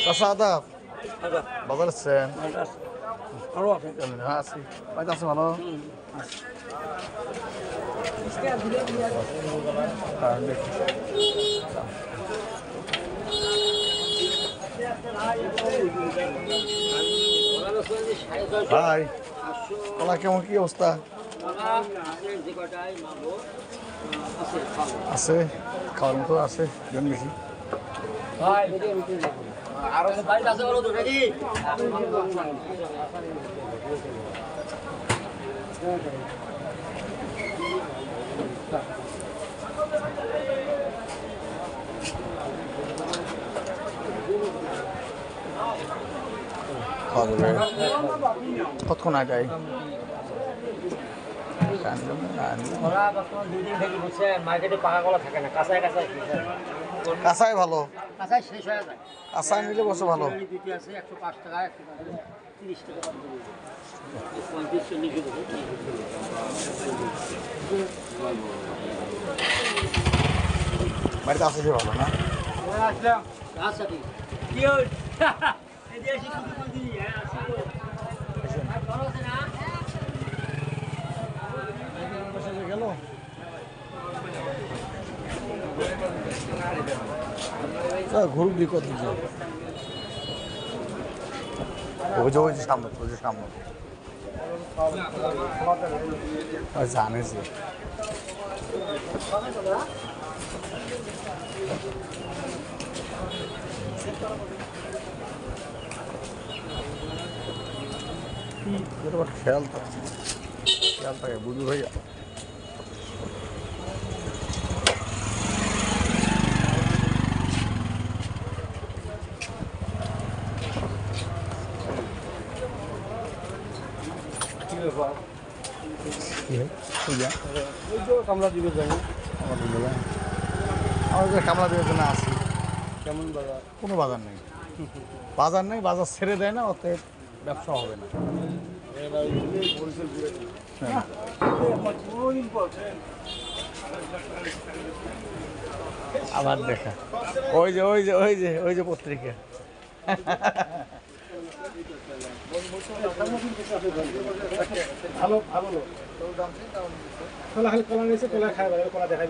চাচা আদাব বাজার আছেন আরও আছে হ্যাঁ আছি বাড়িতে আছে ভালো ভাই কলা কেমন কি অবস্থা আছে খাওয়ার মতো আছে জন বেশি খাওয়া যাবে কতক্ষণ আগে মার্কেটে পাকা কলা থাকে না কাঁচায় কাঁচায় কাঁচাই ভালো কাঁচায় শেষ হয়ে যায় কাঁচাই নিলে বসে ভালো দুটি আছে 105 টাকা 130 টাকা 35 লিখে দেবো বাড়িতে আসে যে ভালো না আসলাম আচ্ছা ঠিক কি হল এদিকে এসে কি ভালো আছে না গেল ঘুরুক দিয়ে কত ওই যে সামনে জানে যে খেয়াল থাকে বুঝু ভাইয়া কামলা দিবে যাবো আমাদের কামলা দিয়ে জন্য আসি কেমন বাজার কোনো বাজার নেই বাজার ছেড়ে দেয় না অতএব ব্যবসা হবে না আবার দেখা ওই যে পত্রিকা ভালো কলা খালি কলা নিয়েছে কলা খাই কলা দেখাই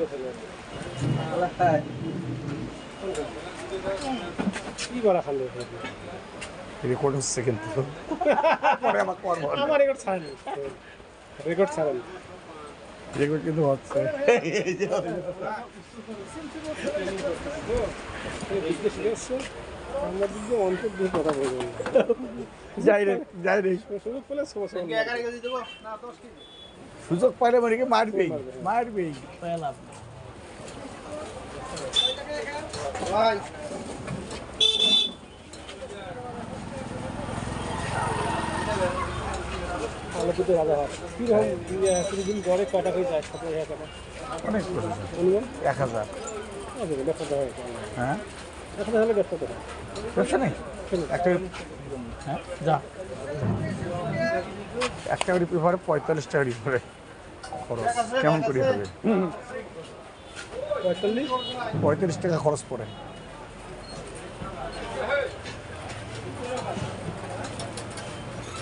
কি কলা খালি রেকর্ড হচ্ছে কিন্তু আমার রেকর্ড ছাড়েনি রেকর্ড কিন্তু হচ্ছে আমরা দিকে অন্তর দিয়ে কথা বলবেন যাই রে সুযোগ পেলে সুযোগ পাইলে মানে কি মারবেই আলোকিত রাজাহাট কীরকম দিন গড়ে কটা হয়ে যায় 17,000 টাকা অনেক অনুমান 1000 ব্যবসাটা হয় হ্যাঁ ব্যবসাটা হলে ব্যবসাটা হয় ব্যবসা নেই একটা হ্যাঁ যা একটা করে পেপারে 45 টাকা করে খরচ কেমন করে হবে 45 টাকা খরচ পড়ে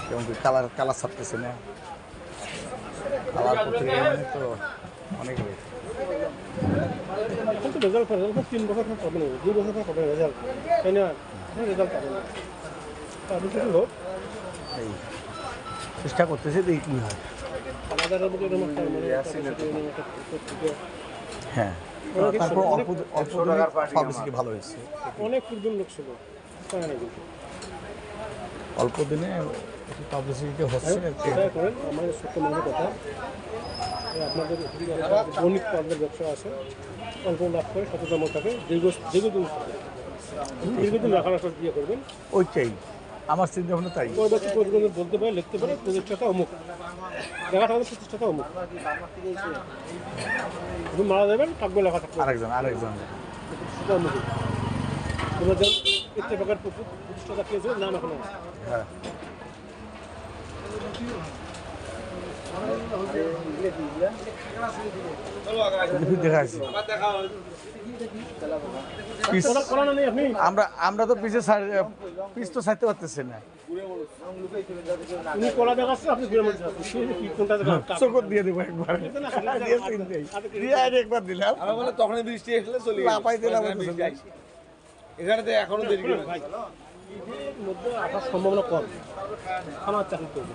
কেমন করে কালার ছাড়তেছে না কালার পত্রিকা মানে তো অনেক রয়েছে এখন তো রেজাল্ট পাবে 3 বছর পর পাবে না 2 বছর পর পাবে রেজাল্ট তাই না রেজাল্ট পাবে না তাহলে কি হলো এই চেষ্টা করতেছে দেখি কী হয় আমাদের হ্যাঁ তারপর অল্প পাবলিসিটি ভালো হয়েছে অনেক পূর্বের লোক ছিল অল্প দিনে পাবলিসিটি হচ্ছে করেন আমাদের ছোট্ট মনের কথা আপনাদের বণিক পর্বের ব্যবসা আছে অল্প লাভ করে সততাম থাকে দীর্ঘদিন রাখার আশ্বাস দিয়ে করবেন ওইটাই আমার চিন্তা ভাবনা তাই বলতে পারে লিখতে পারে প্রতিষ্ঠাতা অমুক লেখা থাকবে প্রতিষ্ঠাতা অমুক শুধু মারা দেবেন থাকবে লেখা থাকবে আরেকজন সেটা অমুক তোমরা যেন ইত্তেফাকের প্রতিষ্ঠাতা পেয়েছিল নাম এখন হ্যাঁ দেখাচ্ছি পিস কলা নেই আপনি আমরা তো পিস তো ছাড়তে পারতেছি না উনি কলা দেখাচ্ছে আপনি ঘুরে মধ্যে আছেন কি কোনটা দেখা চোখত দিয়ে দেবো একবার দিয়ে চিনতেই। দিয়ে আর একবার দিলাম আমার বলে তখনই বৃষ্টি আসলে চলে না পাইতে না এখানে তো এখনো দেরি করে ভাই মধ্যে আসার সম্ভাবনা কম আমার চাকরি করবে